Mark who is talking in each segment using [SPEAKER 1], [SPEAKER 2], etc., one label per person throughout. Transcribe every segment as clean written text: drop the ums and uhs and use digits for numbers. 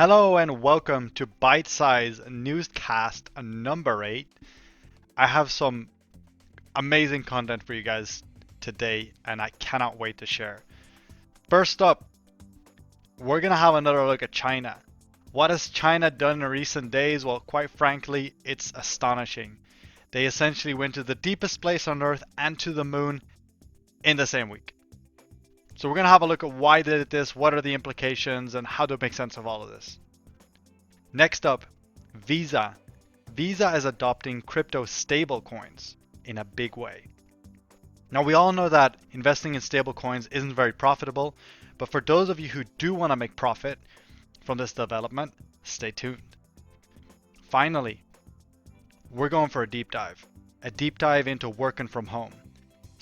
[SPEAKER 1] Hello and welcome to Bytesize Newscast number 8. I have some amazing content for you guys today and I cannot wait to share. First up, we're going to have another look at China. What has China done in recent days? Well, quite frankly, it's astonishing. They essentially went to the deepest place on Earth and to the moon in the same week. So we're going to have a look at why they did this, what are the implications, and how to make sense of all of this. Next up, Visa. Visa is adopting crypto stablecoins in a big way. Now, we all know that investing in stablecoins isn't very profitable, but for those of you who do want to make profit from this development, stay tuned. Finally, we're going for a deep dive into working from home.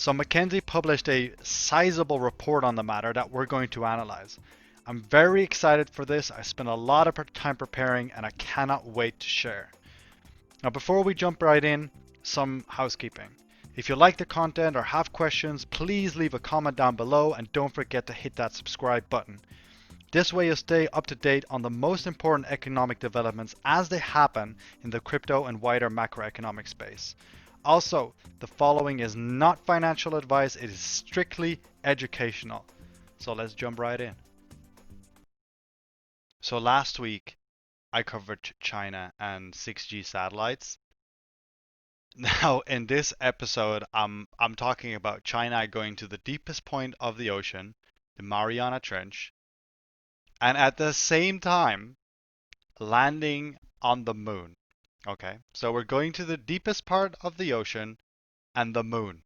[SPEAKER 1] So McKinsey published a sizable report on the matter that we're going to analyze. I'm very excited for this. I spent a lot of time preparing and I cannot wait to share. Now, before we jump right in, some housekeeping. If you like the content or have questions, please leave a comment down below and don't forget to hit that subscribe button. This way you'll stay up to date on the most important economic developments as they happen in the crypto and wider macroeconomic space. Also, the following is not financial advice, it is strictly educational. So let's jump right in. So last week, I covered China and 6G satellites. Now, in this episode, I'm talking about China going to the deepest point of the ocean, the Mariana Trench, and at the same time landing on the moon. Okay, so we're going to the deepest part of the ocean and the moon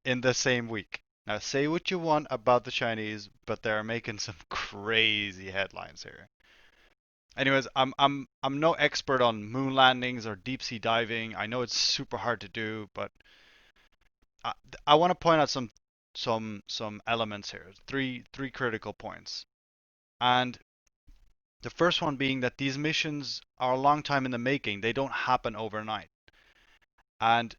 [SPEAKER 1] in the same week. Now, say what you want about the Chinese, but they're making some crazy headlines here. Anyways, I'm no expert on moon landings or deep sea diving. I know it's super hard to do, but I, I want to point out some elements here. Three critical points. And the first one being that these missions are a long time in the making. They don't happen overnight. And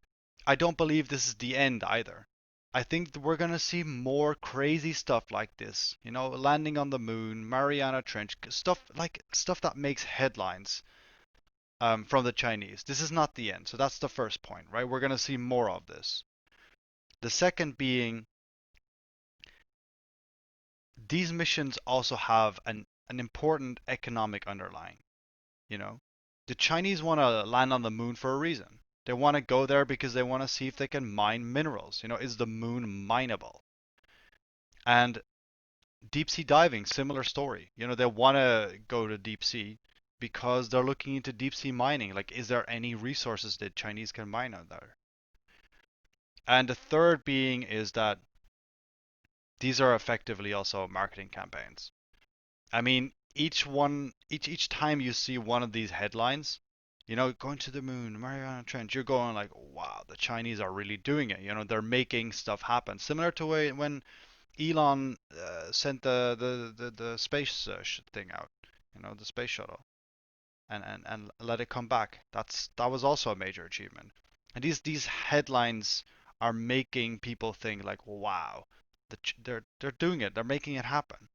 [SPEAKER 1] I don't believe this is the end either. I think we're going to see more crazy stuff like this. You know, landing on the moon, Mariana Trench, stuff that makes headlines from the Chinese. This is not the end. So that's the first point, right? We're going to see more of this. The second being these missions also have an important economic underlying. You know, the Chinese want to land on the moon for a reason. They want to go there because they want to see if they can mine minerals. You know, is the moon mineable? And deep sea diving, similar story. You know, they want to go to deep sea because they're looking into deep sea mining. Like, is there any resources that Chinese can mine out there? And the third being is that these are effectively also marketing campaigns. I mean, each time you see one of these headlines, you know, going to the moon, Mariana Trench, you're going like, wow, the Chinese are really doing it. You know, they're making stuff happen. Similar to when Elon sent the space thing out, you know, the space shuttle, and let it come back. That was also a major achievement. And these headlines are making people think like, wow, they're doing it. They're making it happen.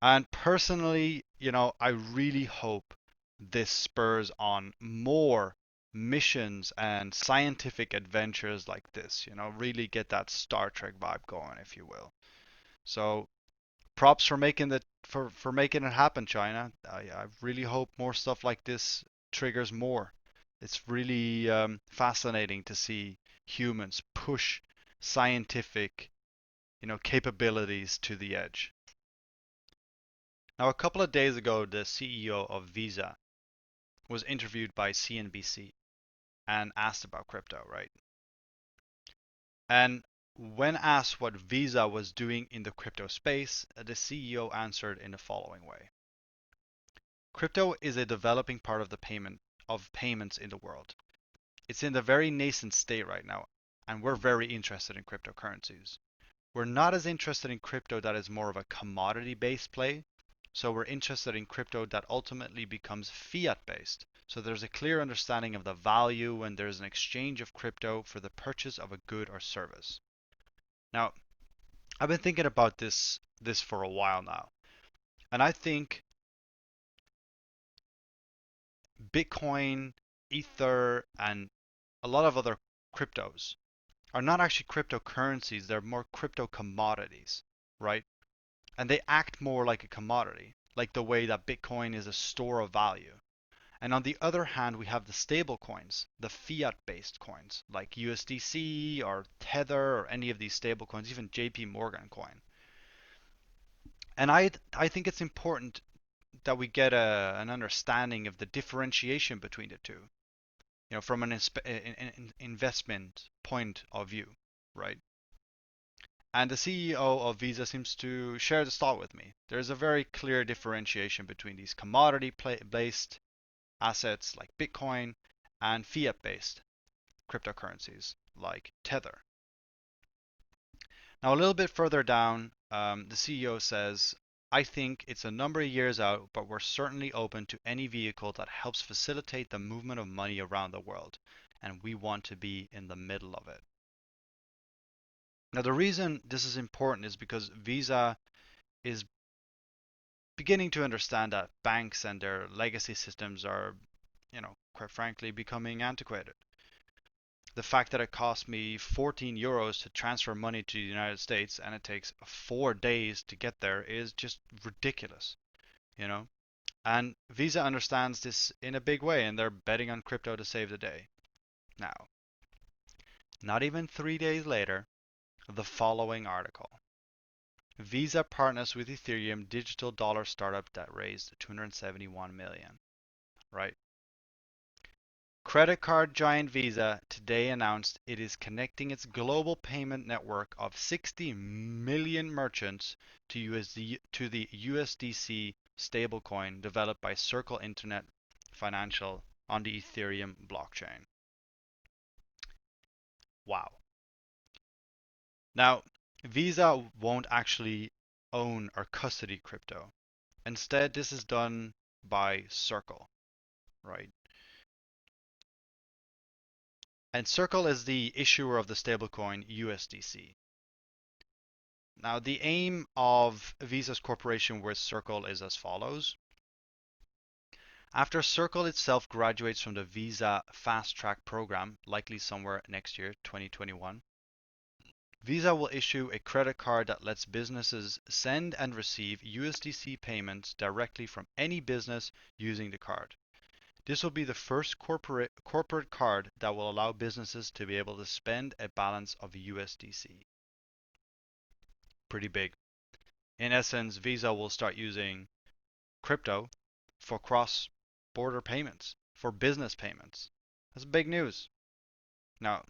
[SPEAKER 1] And personally, you know, I really hope this spurs on more missions and scientific adventures like this, you know, really get that Star Trek vibe going, if you will. So props for making for making it happen, China. I really hope more stuff like this triggers more. It's really fascinating to see humans push scientific, you know, capabilities to the edge. Now, a couple of days ago, the CEO of Visa was interviewed by CNBC and asked about crypto, right? And when asked what Visa was doing in the crypto space, the CEO answered in the following way. Crypto is a developing part of the payments in the world. It's in the very nascent state right now, and we're very interested in cryptocurrencies. We're not as interested in crypto that is more of a commodity-based play, so we're interested in crypto that ultimately becomes fiat-based. So there's a clear understanding of the value when there's an exchange of crypto for the purchase of a good or service. Now, I've been thinking about this for a while now, and I think Bitcoin, Ether, and a lot of other cryptos are not actually cryptocurrencies, they're more crypto commodities, right? And they act more like a commodity, like the way that Bitcoin is a store of value. And on the other hand, we have the stable coins, the fiat-based coins, like USDC or Tether or any of these stable coins, even JP Morgan coin. And I think it's important that we get an understanding of the differentiation between the two, from an investment point of view, right? And the CEO of Visa seems to share this thought with me. There's a very clear differentiation between these commodity-based assets like Bitcoin and fiat-based cryptocurrencies like Tether. Now, a little bit further down, the CEO says, I think it's a number of years out, but we're certainly open to any vehicle that helps facilitate the movement of money around the world, and we want to be in the middle of it. Now, the reason this is important is because Visa is beginning to understand that banks and their legacy systems are, quite frankly, becoming antiquated. The fact that it cost me 14 euros to transfer money to the United States and it takes 4 days to get there is just ridiculous, you know? And Visa understands this in a big way and they're betting on crypto to save the day. Now, not even 3 days later, the following article. Visa partners with Ethereum digital dollar startup that raised 271 million, right? Credit card giant Visa today announced it is connecting its global payment network of 60 million merchants to the USDC stablecoin developed by Circle Internet Financial on the Ethereum blockchain. Wow. Now, Visa won't actually own or custody crypto. Instead, this is done by Circle, right? And Circle is the issuer of the stablecoin USDC. Now, the aim of Visa's cooperation with Circle is as follows. After Circle itself graduates from the Visa Fast Track program, likely somewhere next year, 2021, Visa will issue a credit card that lets businesses send and receive USDC payments directly from any business using the card. This will be the first corporate card that will allow businesses to be able to spend a balance of USDC. Pretty big. In essence, Visa will start using crypto for cross-border payments, for business payments. That's big news. Now,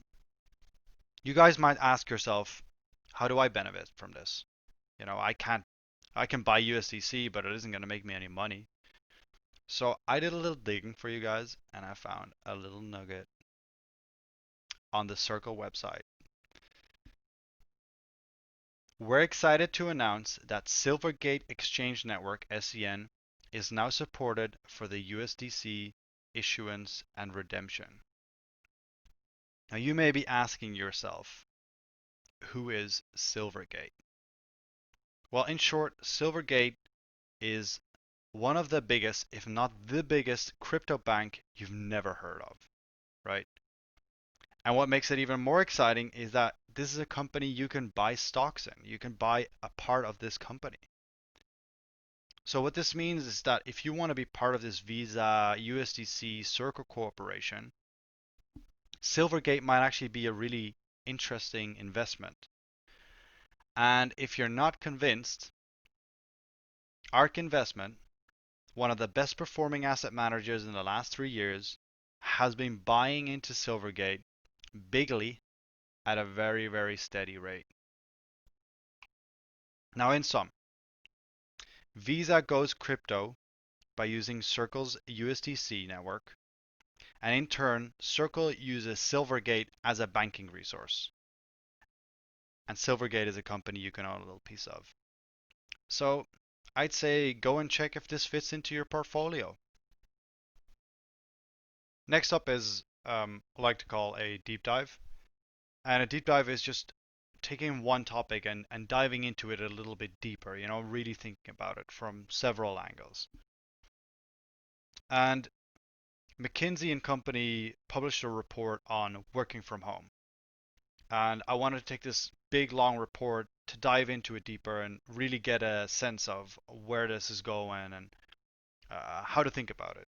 [SPEAKER 1] you guys might ask yourself, how do I benefit from this? I can buy USDC, but it isn't going to make me any money. So I did a little digging for you guys, and I found a little nugget on the Circle website. We're excited to announce that Silvergate Exchange Network (SEN) is now supported for the USDC issuance and redemption. Now you may be asking yourself, who is Silvergate? Well, in short, Silvergate is one of the biggest, if not the biggest, crypto bank you've never heard of, right? And what makes it even more exciting is that this is a company you can buy stocks in. You can buy a part of this company. So what this means is that if you want to be part of this Visa USDC Circle Corporation, Silvergate might actually be a really interesting investment. And if you're not convinced, ARK Investment, one of the best performing asset managers in the last 3 years, has been buying into Silvergate bigly at a very, very steady rate. Now, in sum, Visa goes crypto by using Circle's USDC network, and in turn, Circle uses Silvergate as a banking resource. And Silvergate is a company you can own a little piece of. So I'd say go and check if this fits into your portfolio. Next up is I like to call a deep dive. And a deep dive is just taking one topic and diving into it a little bit deeper, really thinking about it from several angles. And McKinsey and Company published a report on working from home. And I wanted to take this big long report to dive into it deeper and really get a sense of where this is going and how to think about it.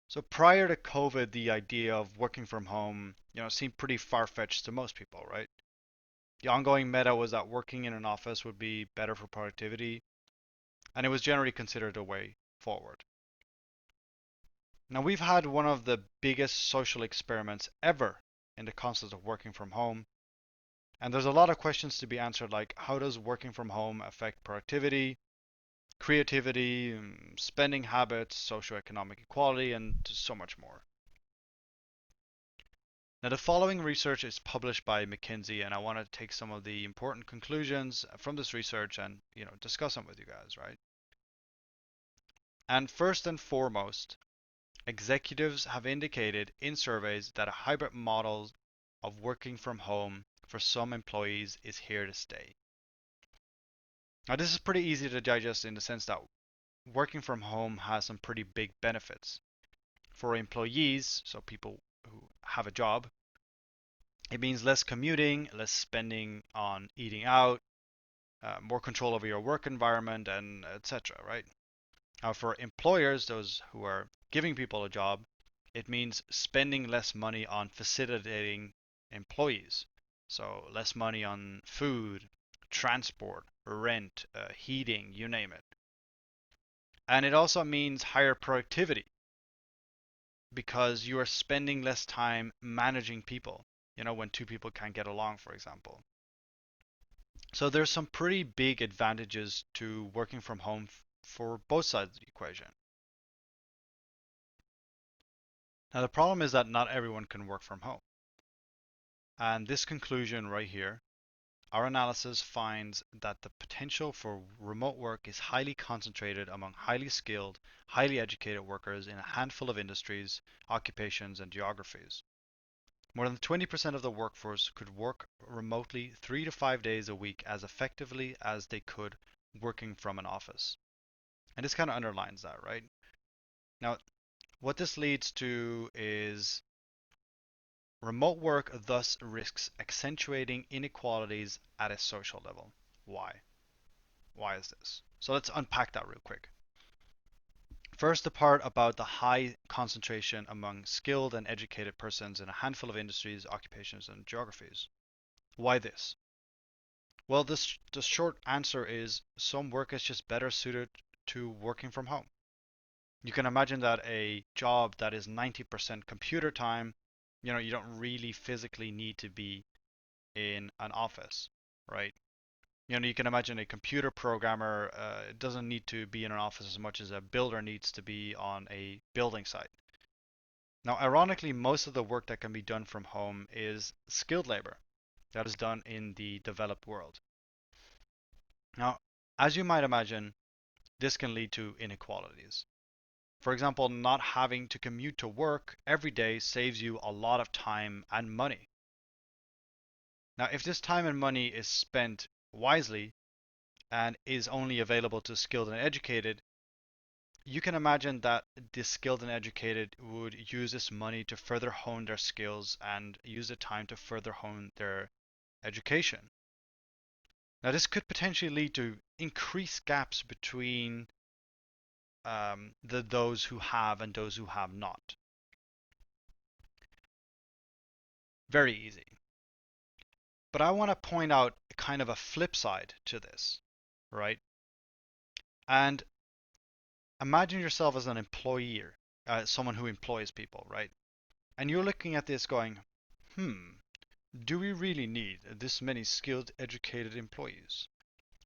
[SPEAKER 1] So prior to COVID, the idea of working from home, seemed pretty far-fetched to most people, right? The ongoing meta was that working in an office would be better for productivity, and it was generally considered a way forward. Now, we've had one of the biggest social experiments ever in the concept of working from home, and there's a lot of questions to be answered, like how does working from home affect productivity, creativity, spending habits, socioeconomic equality, and so much more. Now, the following research is published by McKinsey, and I want to take some of the important conclusions from this research and discuss them with you guys, right? And first and foremost, executives have indicated in surveys that a hybrid model of working from home for some employees is here to stay. Now, this is pretty easy to digest in the sense that working from home has some pretty big benefits. For employees, so people who have a job, it means less commuting, less spending on eating out, more control over your work environment, and etc. Right? Now, for employers, those who are giving people a job, it means spending less money on facilitating employees. So less money on food, transport, rent, heating, you name it. And it also means higher productivity because you are spending less time managing people, when two people can't get along, for example. So there's some pretty big advantages to working from home for both sides of the equation. Now, the problem is that not everyone can work from home. And this conclusion right here, our analysis finds that the potential for remote work is highly concentrated among highly skilled, highly educated workers in a handful of industries, occupations, and geographies. More than 20% of the workforce could work remotely 3 to 5 days a week as effectively as they could working from an office. And this kind of underlines that, right? Now, what this leads to is remote work thus risks accentuating inequalities at a social level. Why? Why is this? So let's unpack that real quick. First, the part about the high concentration among skilled and educated persons in a handful of industries, occupations, and geographies. Why this? Well, the short answer is some work is just better suited to working from home. You can imagine that a job that is 90% computer time, you don't really physically need to be in an office, right? You can imagine a computer programmer doesn't need to be in an office as much as a builder needs to be on a building site. Now, ironically, most of the work that can be done from home is skilled labor that is done in the developed world. Now, as you might imagine, this can lead to inequalities. For example, not having to commute to work every day saves you a lot of time and money. Now, if this time and money is spent wisely and is only available to skilled and educated, you can imagine that the skilled and educated would use this money to further hone their skills and use the time to further hone their education. Now, this could potentially lead to increased gaps between those who have and those who have not. Very easy. But I want to point out kind of a flip side to this, right? And imagine yourself as an employer, someone who employs people, right? And you're looking at this going, do we really need this many skilled, educated employees?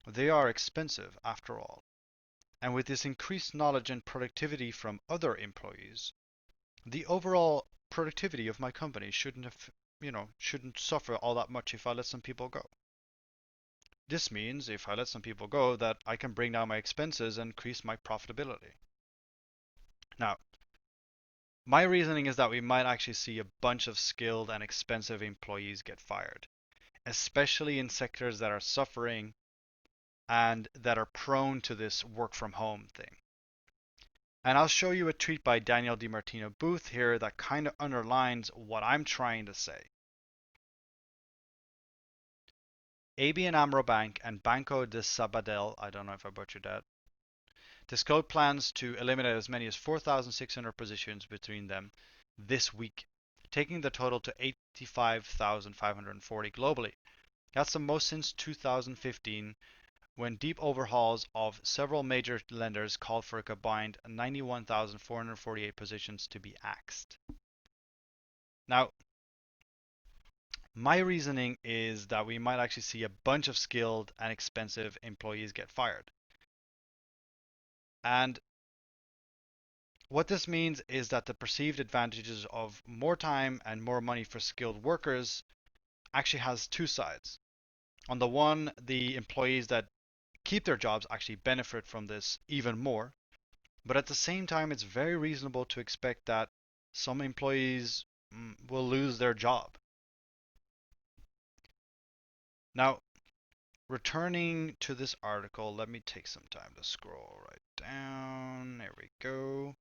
[SPEAKER 1] They are expensive after all. And with this increased knowledge and productivity from other employees, the overall productivity of my company shouldn't suffer all that much if I let some people go. This means if I let some people go that I can bring down my expenses and increase my profitability. Now, my reasoning is that we might actually see a bunch of skilled and expensive employees get fired, especially in sectors that are suffering and that are prone to this work from home thing. And I'll show you a tweet by Daniel DiMartino Booth here that kind of underlines what I'm trying to say. ABN AMRO Bank and Banco de Sabadell, I don't know if I butchered that, disclosed plans to eliminate as many as 4,600 positions between them this week, taking the total to 85,540 globally. That's the most since 2015, when deep overhauls of several major lenders called for a combined 91,448 positions to be axed. Now, my reasoning is that we might actually see a bunch of skilled and expensive employees get fired. And what this means is that the perceived advantages of more time and more money for skilled workers actually has two sides. On the one, the employees that keep their jobs actually benefit from this even more. But at the same time, it's very reasonable to expect that some employees will lose their job. Now, returning to this article, let me take some time to scroll right down. There we go.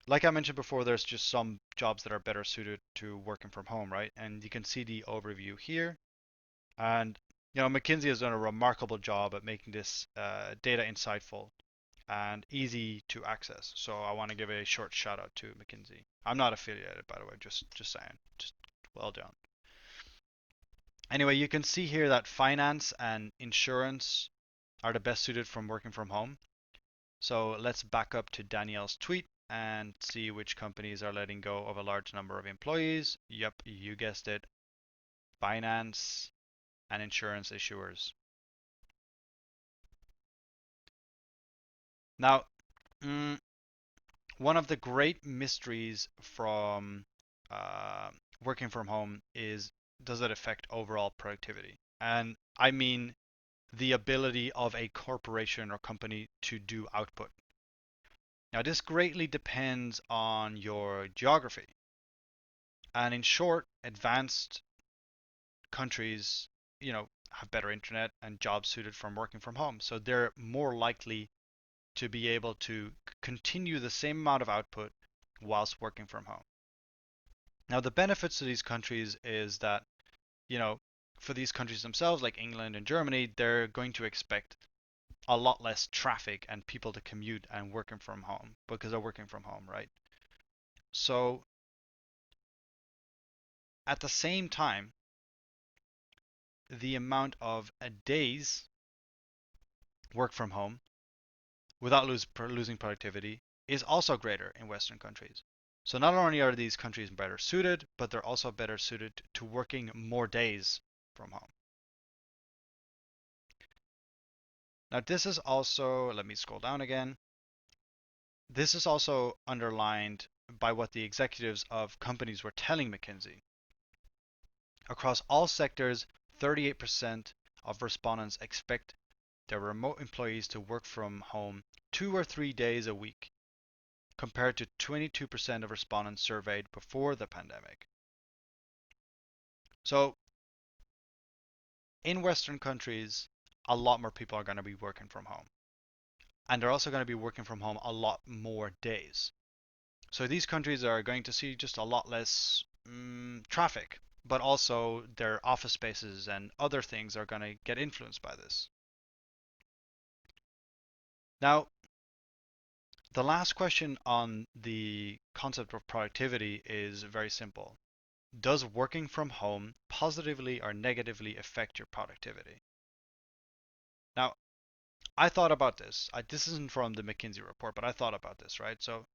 [SPEAKER 1] Like I mentioned before, there's just some jobs that are better suited to working from home, right? And you can see the overview here. And McKinsey has done a remarkable job at making this data insightful and easy to access. So I want to give a short shout out to McKinsey. I'm not affiliated, by the way, just saying. Just well done. Anyway, you can see here that finance and insurance are the best suited from working from home. So let's back up to Danielle's tweet and see which companies are letting go of a large number of employees. Yep, you guessed it. Finance and insurance issuers. Now, mm, one of the great mysteries from uh, working from home is, does it affect overall productivity? And I mean the ability of a corporation or company to do output. Now, this greatly depends on your geography. And in short, advanced countries, have better internet and jobs suited from working from home. So they're more likely to be able to continue the same amount of output whilst working from home. Now, the benefits to these countries is that, for these countries themselves, like England and Germany, they're going to expect a lot less traffic and people to commute and working from home because they're working from home, right? So at the same time, the amount of days work from home without losing productivity is also greater in Western countries. So not only are these countries better suited, but they're also better suited to working more days from home. Now this is also, let me scroll down again. This is also underlined by what the executives of companies were telling McKinsey. Across all sectors, 38% of respondents expect their remote employees to work from home 2 or 3 days a week, compared to 22% of respondents surveyed before the pandemic. So, in Western countries, a lot more people are going to be working from home. And they're also going to be working from home a lot more days. So, these countries are going to see just a lot less traffic, but also their office spaces and other things are going to get influenced by this. Now, the last question on the concept of productivity is very simple. Does working from home positively or negatively affect your productivity? Now, I thought about this. This isn't from the McKinsey report, but I thought about this, right? So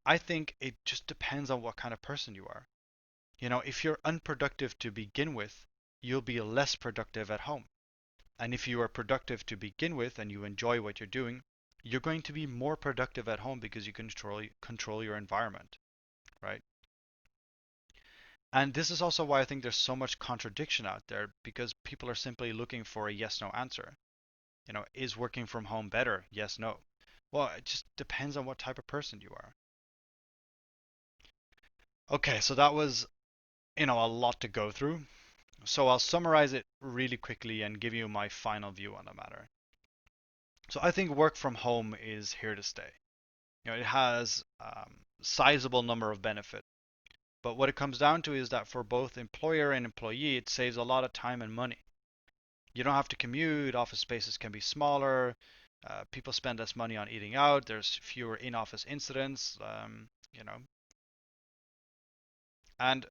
[SPEAKER 1] I think it just depends on what kind of person you are. If you're unproductive to begin with, you'll be less productive at home. And if you are productive to begin with and you enjoy what you're doing, you're going to be more productive at home because you control your environment, right? And this is also why I think there's so much contradiction out there because people are simply looking for a yes no answer. Is working from home better? Yes, no. Well, it just depends on what type of person you are. Okay, so that was, a lot to go through. So I'll summarize it really quickly and give you my final view on the matter. So I think work from home is here to stay. It has sizable number of benefits. But what it comes down to is that for both employer and employee, it saves a lot of time and money. You don't have to commute. Office spaces can be smaller. People spend less money on eating out. There's fewer in-office incidents. And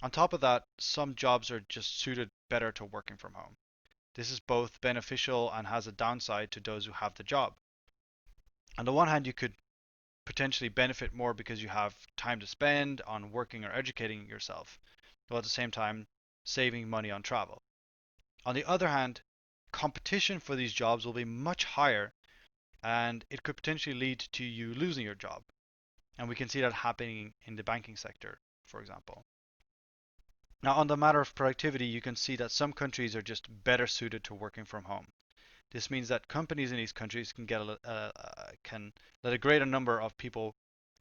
[SPEAKER 1] on top of that, some jobs are just suited better to working from home. This is both beneficial and has a downside to those who have the job. On the one hand, you could potentially benefit more because you have time to spend on working or educating yourself, while at the same time saving money on travel. On the other hand, competition for these jobs will be much higher and it could potentially lead to you losing your job. And we can see that happening in the banking sector, for example. Now, on the matter of productivity, you can see that some countries are just better suited to working from home. This means that companies in these countries can let a greater number of people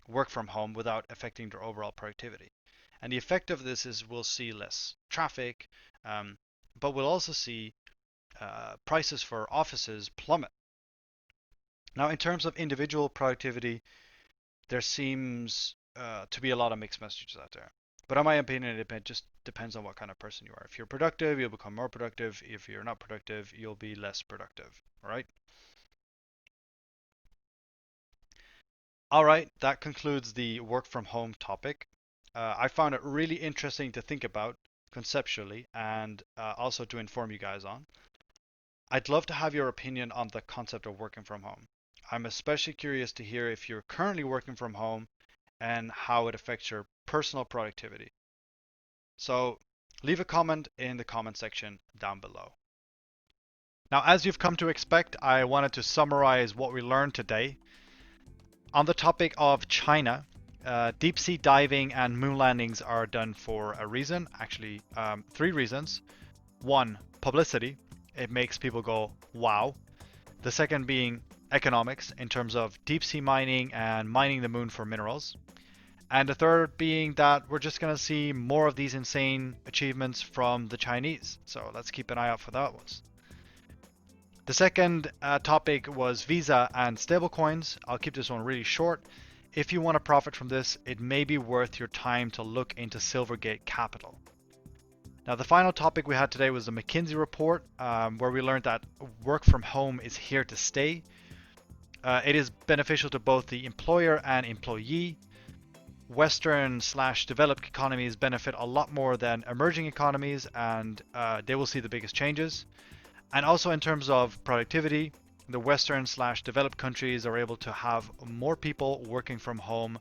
[SPEAKER 1] work from home without affecting their overall productivity. And the effect of this is we'll see less traffic, but we'll also see prices for offices plummet. Now, in terms of individual productivity, there seems to be a lot of mixed messages out there. But in my opinion, it just depends on what kind of person you are. If you're productive, you'll become more productive. If you're not productive, you'll be less productive. All right? All right, that concludes the work from home topic. I found it really interesting to think about conceptually and also to inform you guys on. I'd love to have your opinion on the concept of working from home. I'm especially curious to hear if you're currently working from home and how it affects your personal productivity. So leave a comment in the comment section down below. Now, as you've come to expect, I wanted to summarize what we learned today. On the topic of China, deep sea diving and moon landings are done for a reason, actually, three reasons. One, publicity. It makes people go, wow. The second being economics in terms of deep sea mining and mining the moon for minerals. And the third being that we're just going to see more of these insane achievements from the Chinese. So let's keep an eye out for that one. The second topic was Visa and stablecoins. I'll keep this one really short. If you want to profit from this, it may be worth your time to look into Silvergate Capital. Now, the final topic we had today was the McKinsey report, where we learned that work from home is here to stay. It is beneficial to both the employer and employee. Western/developed economies benefit a lot more than emerging economies, and they will see the biggest changes. And also in terms of productivity, the Western/developed countries are able to have more people working from home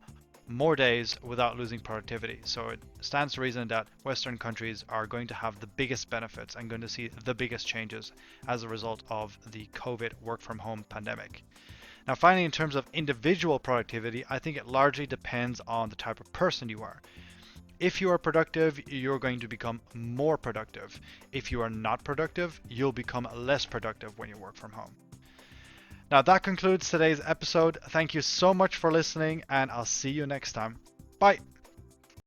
[SPEAKER 1] more days without losing productivity. So it stands to reason that Western countries are going to have the biggest benefits and going to see the biggest changes as a result of the COVID work from home pandemic. Now, finally, in terms of individual productivity, I think it largely depends on the type of person you are. If you are productive, you're going to become more productive. If you are not productive, you'll become less productive when you work from home. Now, that concludes today's episode. Thank you so much for listening, and I'll see you next time. Bye.